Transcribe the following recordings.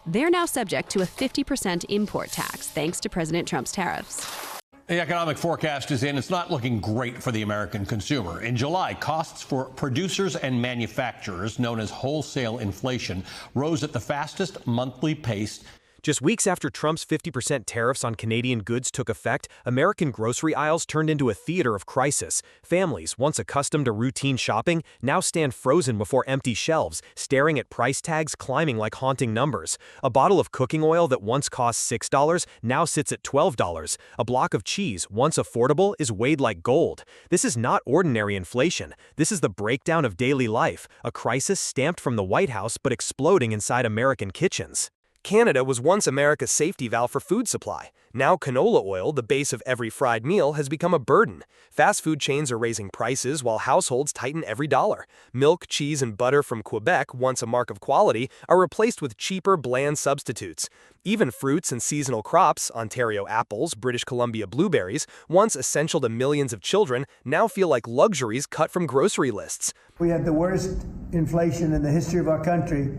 They're now subject to a 50% import tax thanks to President Trump's tariffs. The economic forecast is in. It's not looking great for the American consumer. In July, costs for producers and manufacturers, known as wholesale inflation, rose at the fastest monthly pace. Just weeks after Trump's 50% tariffs on Canadian goods took effect, American grocery aisles turned into a theater of crisis. Families, once accustomed to routine shopping, now stand frozen before empty shelves, staring at price tags climbing like haunting numbers. A bottle of cooking oil that once cost $6 now sits at $12. A block of cheese, once affordable, is weighed like gold. This is not ordinary inflation. This is the breakdown of daily life, a crisis stamped from the White House but exploding inside American kitchens. Canada was once America's safety valve for food supply. Now canola oil, the base of every fried meal, has become a burden. Fast food chains are raising prices while households tighten every dollar. Milk, cheese, and butter from Quebec, once a mark of quality, are replaced with cheaper, bland substitutes. Even fruits and seasonal crops, Ontario apples, British Columbia blueberries, once essential to millions of children, now feel like luxuries cut from grocery lists. We had the worst inflation in the history of our country.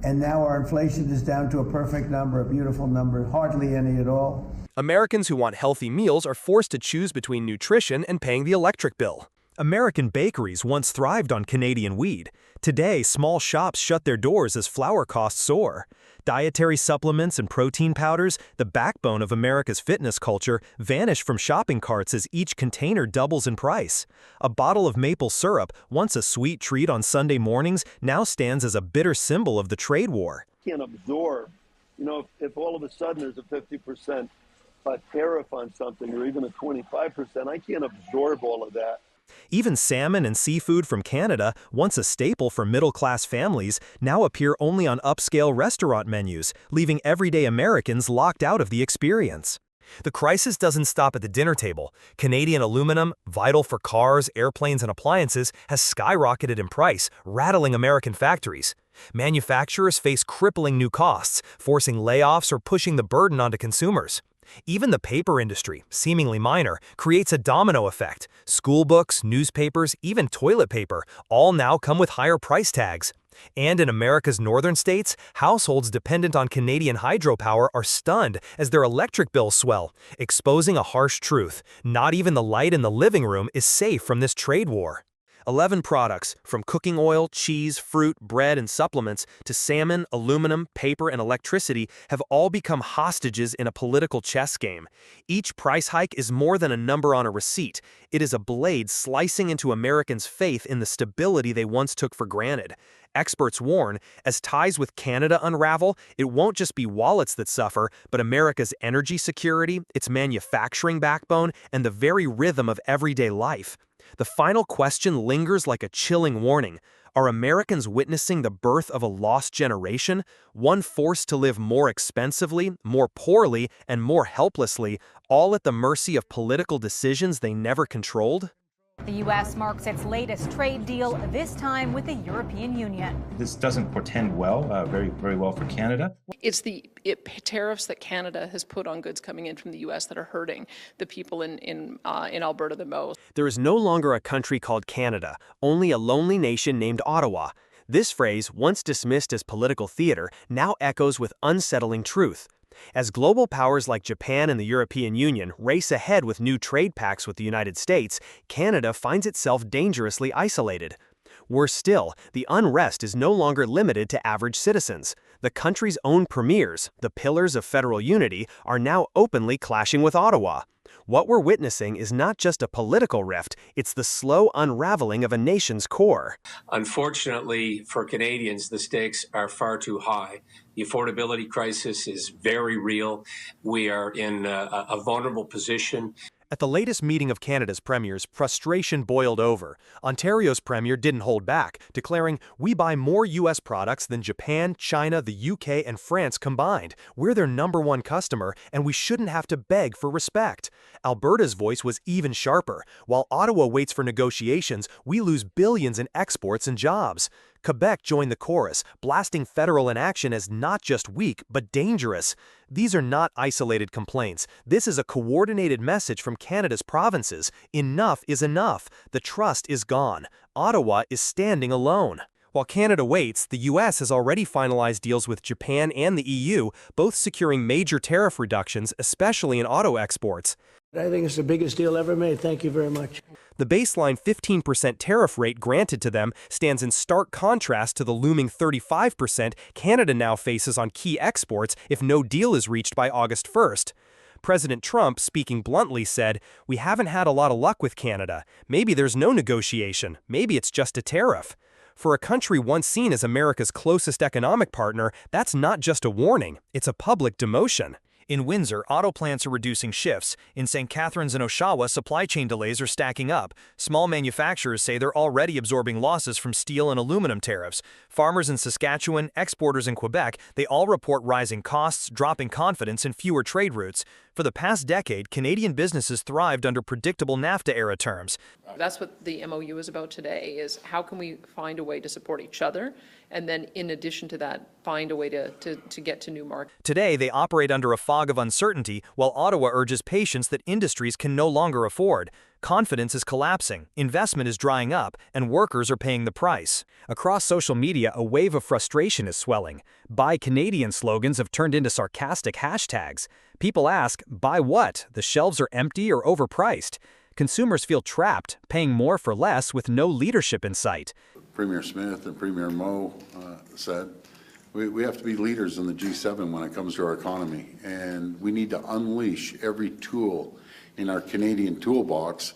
And now our inflation is down to a perfect number, a beautiful number, hardly any at all. Americans who want healthy meals are forced to choose between nutrition and paying the electric bill. American bakeries once thrived on Canadian wheat. Today, small shops shut their doors as flour costs soar. Dietary supplements and protein powders, the backbone of America's fitness culture, vanish from shopping carts as each container doubles in price. A bottle of maple syrup, once a sweet treat on Sunday mornings, now stands as a bitter symbol of the trade war. Can't absorb, if all of a sudden there's a 50% tariff on something or even a 25%, I can't absorb all of that. Even salmon and seafood from Canada, once a staple for middle-class families, now appear only on upscale restaurant menus, leaving everyday Americans locked out of the experience. The crisis doesn't stop at the dinner table. Canadian aluminum, vital for cars, airplanes, and appliances, has skyrocketed in price, rattling American factories. Manufacturers face crippling new costs, forcing layoffs or pushing the burden onto consumers. Even the paper industry, seemingly minor, creates a domino effect. School books, newspapers, even toilet paper, all now come with higher price tags. And in America's northern states, households dependent on Canadian hydropower are stunned as their electric bills swell, exposing a harsh truth. Not even the light in the living room is safe from this trade war. 11 products, from cooking oil, cheese, fruit, bread, and supplements, to salmon, aluminum, paper, and electricity, have all become hostages in a political chess game. Each price hike is more than a number on a receipt. It is a blade slicing into Americans' faith in the stability they once took for granted. Experts warn, as ties with Canada unravel, it won't just be wallets that suffer, but America's energy security, its manufacturing backbone, and the very rhythm of everyday life. The final question lingers like a chilling warning. Are Americans witnessing the birth of a lost generation, one forced to live more expensively, more poorly, and more helplessly, all at the mercy of political decisions they never controlled? The U.S. marks its latest trade deal, this time with the European Union. This doesn't portend well, very well for Canada. It's the tariffs that Canada has put on goods coming in from the U.S. that are hurting the people in Alberta the most. There is no longer a country called Canada, only a lonely nation named Ottawa. This phrase, once dismissed as political theater, now echoes with unsettling truth. As global powers like Japan and the European Union race ahead with new trade pacts with the United States, Canada finds itself dangerously isolated. Worse still, the unrest is no longer limited to average citizens. The country's own premiers, the pillars of federal unity, are now openly clashing with Ottawa. What we're witnessing is not just a political rift, it's the slow unraveling of a nation's core. Unfortunately, for Canadians, the stakes are far too high. The affordability crisis is very real. We are in a vulnerable position. At the latest meeting of Canada's premiers, frustration boiled over. Ontario's premier didn't hold back, declaring, "We buy more U.S. products than Japan, China, the UK, and France combined. We're their #1 customer, and we shouldn't have to beg for respect." Alberta's voice was even sharper. While Ottawa waits for negotiations, we lose billions in exports and jobs. Quebec joined the chorus, blasting federal inaction as not just weak, but dangerous. These are not isolated complaints. This is a coordinated message from Canada's provinces. Enough is enough. The trust is gone. Ottawa is standing alone. While Canada waits, the U.S. has already finalized deals with Japan and the EU, both securing major tariff reductions, especially in auto exports. I think it's the biggest deal ever made. Thank you very much. The baseline 15% tariff rate granted to them stands in stark contrast to the looming 35% Canada now faces on key exports if no deal is reached by August 1st. President Trump, speaking bluntly, said, "We haven't had a lot of luck with Canada. Maybe there's no negotiation. Maybe it's just a tariff." For a country once seen as America's closest economic partner, that's not just a warning, it's a public demotion. In Windsor, auto plants are reducing shifts. In St. Catharines and Oshawa, supply chain delays are stacking up. Small manufacturers say they're already absorbing losses from steel and aluminum tariffs. Farmers in Saskatchewan, exporters in Quebec, they all report rising costs, dropping confidence, and fewer trade routes. For the past decade, Canadian businesses thrived under predictable NAFTA-era terms. That's what the MOU is about today, is how can we find a way to support each other, and then in addition to that, find a way to get to new markets. Today, they operate under a fog of uncertainty, while Ottawa urges patience that industries can no longer afford. Confidence is collapsing, investment is drying up, and workers are paying the price. Across social media, a wave of frustration is swelling. Buy Canadian slogans have turned into sarcastic hashtags. People ask, buy what? The shelves are empty or overpriced. Consumers feel trapped, paying more for less with no leadership in sight. Premier Smith and Premier Moe said, we have to be leaders in the G7 when it comes to our economy, and we need to unleash every tool in our Canadian toolbox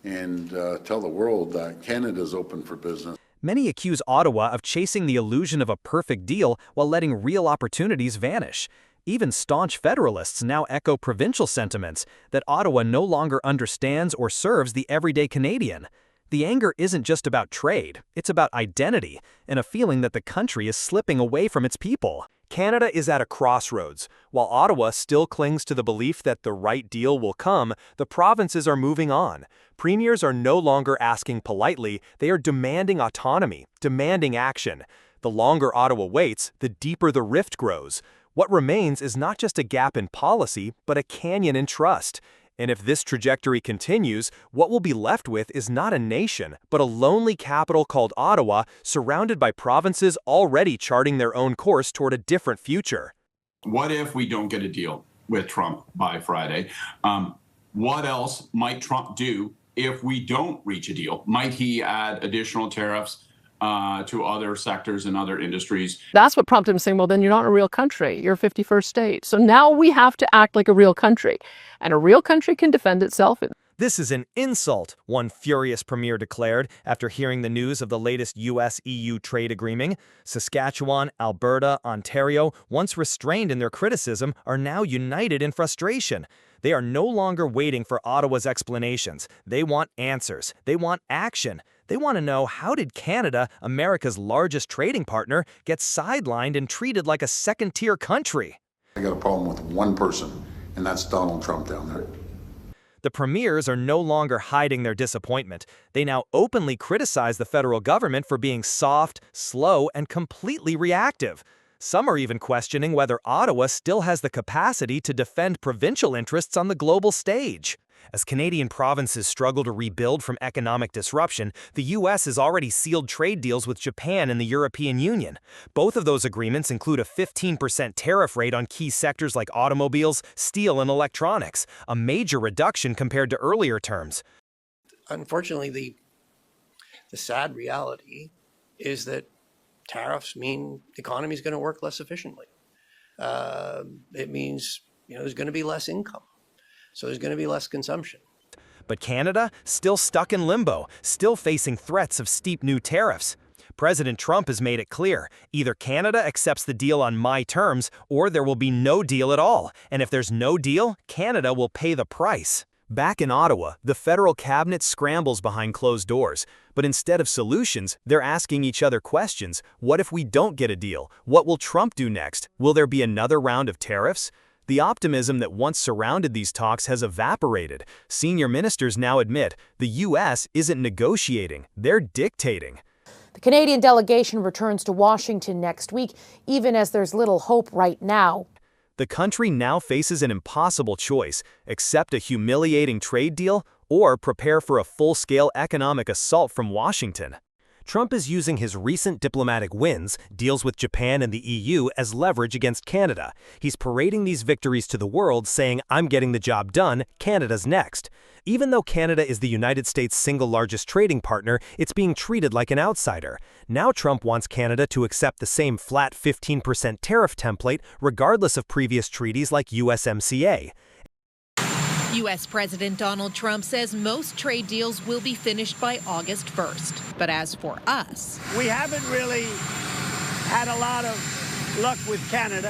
and tell the world that Canada's open for business. Many accuse Ottawa of chasing the illusion of a perfect deal while letting real opportunities vanish. Even staunch federalists now echo provincial sentiments that Ottawa no longer understands or serves the everyday Canadian. The anger isn't just about trade, it's about identity and a feeling that the country is slipping away from its people. Canada is at a crossroads. While Ottawa still clings to the belief that the right deal will come, the provinces are moving on. Premiers are no longer asking politely, they are demanding autonomy, demanding action. The longer Ottawa waits, the deeper the rift grows. What remains is not just a gap in policy, but a canyon in trust. And if this trajectory continues, what we'll be left with is not a nation, but a lonely capital called Ottawa, surrounded by provinces already charting their own course toward a different future. What if we don't get a deal with Trump by Friday? What else might Trump do if we don't reach a deal? Might he add additional tariffs to other sectors and other industries? That's what prompted him saying, well, then you're not a real country. You're a 51st state. So now we have to act like a real country. And a real country can defend itself. This is an insult, one furious premier declared after hearing the news of the latest U.S.-EU trade agreement. Saskatchewan, Alberta, Ontario, once restrained in their criticism, are now united in frustration. They are no longer waiting for Ottawa's explanations. They want answers. They want action. They want to know, how did Canada, America's largest trading partner, get sidelined and treated like a second-tier country? I got a problem with one person, and that's Donald Trump down there. The premiers are no longer hiding their disappointment. They now openly criticize the federal government for being soft, slow, and completely reactive. Some are even questioning whether Ottawa still has the capacity to defend provincial interests on the global stage. As Canadian provinces struggle to rebuild from economic disruption, the U.S. has already sealed trade deals with Japan and the European Union. Both of those agreements include a 15% tariff rate on key sectors like automobiles, steel, and electronics, a major reduction compared to earlier terms. Unfortunately, the sad reality is that tariffs mean the economy is going to work less efficiently. It means there's going to be less income. So there's going to be less consumption. But Canada, still stuck in limbo, still facing threats of steep new tariffs. President Trump has made it clear, either Canada accepts the deal on my terms, or there will be no deal at all. And if there's no deal, Canada will pay the price. Back in Ottawa, the federal cabinet scrambles behind closed doors. But instead of solutions, they're asking each other questions. What if we don't get a deal? What will Trump do next? Will there be another round of tariffs? The optimism that once surrounded these talks has evaporated. Senior ministers now admit the U.S. isn't negotiating, they're dictating. The Canadian delegation returns to Washington next week, even as there's little hope right now. The country now faces an impossible choice: accept a humiliating trade deal or prepare for a full-scale economic assault from Washington. Trump is using his recent diplomatic wins, deals with Japan and the EU, as leverage against Canada. He's parading these victories to the world, saying, "I'm getting the job done, Canada's next." Even though Canada is the United States' single largest trading partner, it's being treated like an outsider. Now Trump wants Canada to accept the same flat 15% tariff template, regardless of previous treaties like USMCA. U.S. President Donald Trump says most trade deals will be finished by August 1st. But as for us, we haven't really had a lot of luck with Canada.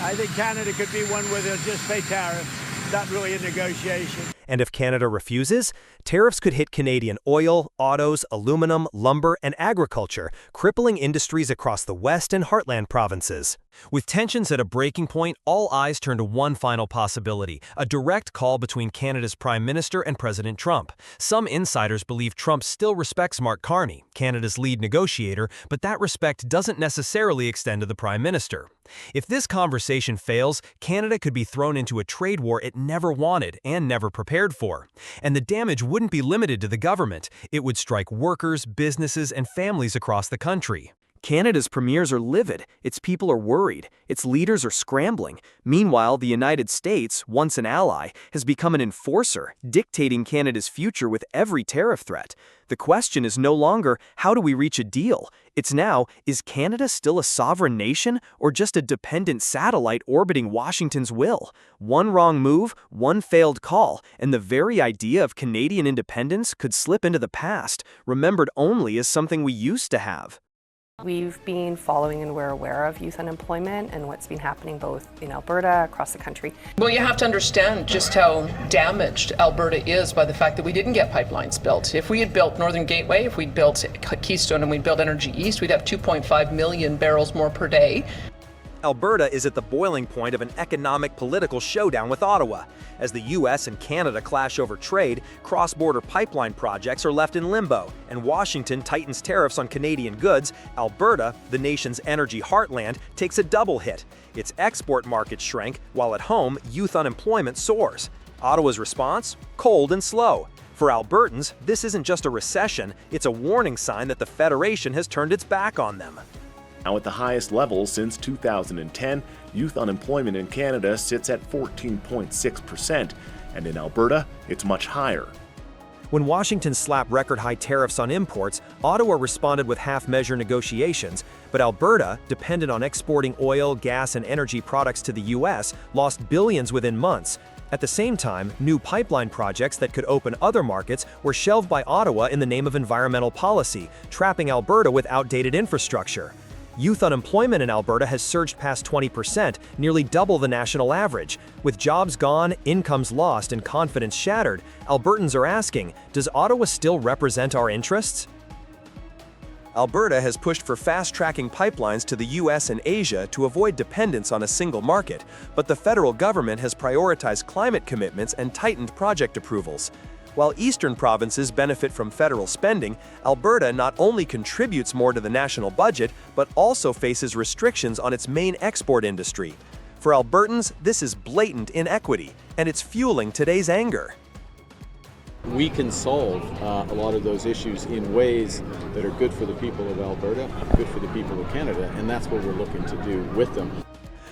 I think Canada could be one where they'll just pay tariffs, not really a negotiation. And if Canada refuses, tariffs could hit Canadian oil, autos, aluminum, lumber, and agriculture, crippling industries across the West and Heartland provinces. With tensions at a breaking point, all eyes turn to one final possibility: a direct call between Canada's Prime Minister and President Trump. Some insiders believe Trump still respects Mark Carney, Canada's lead negotiator, but that respect doesn't necessarily extend to the Prime Minister. If this conversation fails, Canada could be thrown into a trade war it never wanted and never prepared for. And the damage wouldn't be limited to the government. It would strike workers, businesses, and families across the country. Canada's premiers are livid, its people are worried, its leaders are scrambling. Meanwhile, the United States, once an ally, has become an enforcer, dictating Canada's future with every tariff threat. The question is no longer, how do we reach a deal? It's now, is Canada still a sovereign nation or just a dependent satellite orbiting Washington's will? One wrong move, one failed call, and the very idea of Canadian independence could slip into the past, remembered only as something we used to have. We've been following and we're aware of youth unemployment and what's been happening both in Alberta, across the country. Well, you have to understand just how damaged Alberta is by the fact that we didn't get pipelines built. If we had built Northern Gateway, if we'd built Keystone and we'd built Energy East, we'd have 2.5 million barrels more per day. Alberta is at the boiling point of an economic political showdown with Ottawa. As the U.S. and Canada clash over trade, cross-border pipeline projects are left in limbo, and Washington tightens tariffs on Canadian goods. Alberta, the nation's energy heartland, takes a double hit. Its export markets shrank, while at home, youth unemployment soars. Ottawa's response? Cold and slow. For Albertans, this isn't just a recession, it's a warning sign that the Federation has turned its back on them. Now at the highest level since 2010, youth unemployment in Canada sits at 14.6%, and in Alberta, it's much higher. When Washington slapped record-high tariffs on imports, Ottawa responded with half-measure negotiations, but Alberta, dependent on exporting oil, gas, and energy products to the U.S., lost billions within months. At the same time, new pipeline projects that could open other markets were shelved by Ottawa in the name of environmental policy, trapping Alberta with outdated infrastructure. Youth unemployment in Alberta has surged past 20%, nearly double the national average. With jobs gone, incomes lost, and confidence shattered, Albertans are asking, does Ottawa still represent our interests? Alberta has pushed for fast-tracking pipelines to the U.S. and Asia to avoid dependence on a single market, but the federal government has prioritized climate commitments and tightened project approvals. While eastern provinces benefit from federal spending, Alberta not only contributes more to the national budget, but also faces restrictions on its main export industry. For Albertans, this is blatant inequity, and it's fueling today's anger. We can solve a lot of those issues in ways that are good for the people of Alberta, good for the people of Canada, and that's what we're looking to do with them.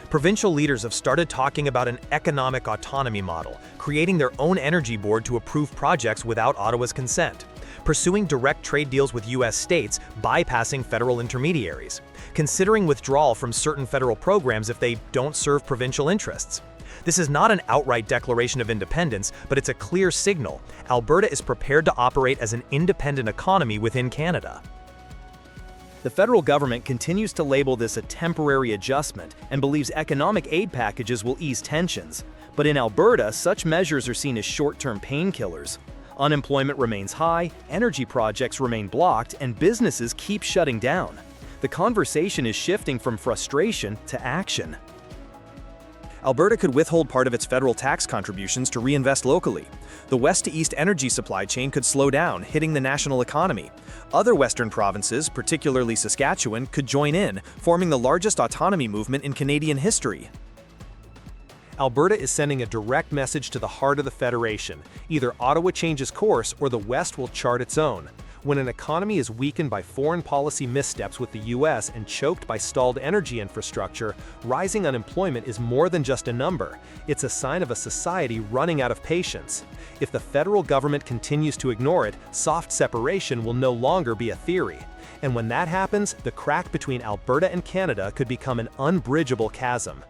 Provincial leaders have started talking about an economic autonomy model, creating their own energy board to approve projects without Ottawa's consent, pursuing direct trade deals with U.S. states, bypassing federal intermediaries, considering withdrawal from certain federal programs if they don't serve provincial interests. This is not an outright declaration of independence, but it's a clear signal. Alberta is prepared to operate as an independent economy within Canada. The federal government continues to label this a temporary adjustment and believes economic aid packages will ease tensions. But in Alberta, such measures are seen as short-term painkillers. Unemployment remains high, energy projects remain blocked, and businesses keep shutting down. The conversation is shifting from frustration to action. Alberta could withhold part of its federal tax contributions to reinvest locally. The west-to-east energy supply chain could slow down, hitting the national economy. Other western provinces, particularly Saskatchewan, could join in, forming the largest autonomy movement in Canadian history. Alberta is sending a direct message to the heart of the Federation. Either Ottawa changes course or the West will chart its own. When an economy is weakened by foreign policy missteps with the U.S. and choked by stalled energy infrastructure, rising unemployment is more than just a number. It's a sign of a society running out of patience. If the federal government continues to ignore it, soft separation will no longer be a theory. And when that happens, the crack between Alberta and Canada could become an unbridgeable chasm.